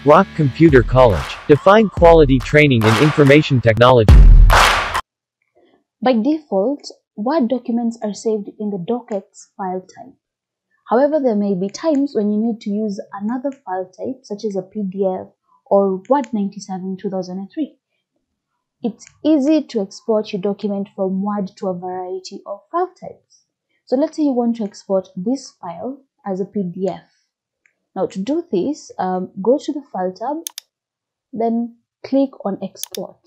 Rock Computer College. Define quality training in information technology. By default, Word documents are saved in the docx file type. However, there may be times when you need to use another file type, such as a PDF or Word 97 2003. It's easy to export your document from Word to a variety of file types. So let's say you want to export this file as a PDF. Now to do this, go to the File tab, then click on Export.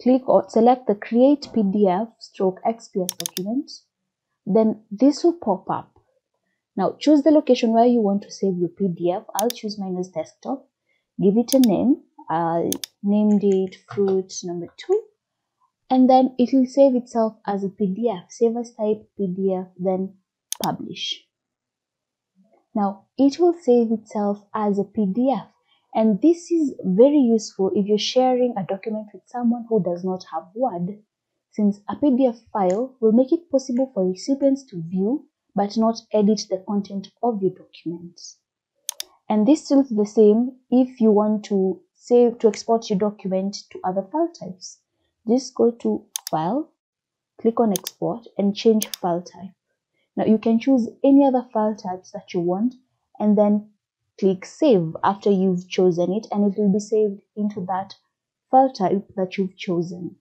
Select the Create PDF/XPS document. Then this will pop up. Now choose the location where you want to save your PDF. I'll choose mine as desktop. Give it a name. I'll name it fruit number 2. And then it will save itself as a PDF. Save as type PDF, then publish. Now it will save itself as a PDF. And this is very useful if you're sharing a document with someone who does not have Word, since a PDF file will make it possible for recipients to view but not edit the content of your documents. And this is the same if you want to export your document to other file types. Just go to File, click on Export, and change file type. Now you can choose any other file types that you want, and then click Save after you've chosen it, and it will be saved into that file type that you've chosen.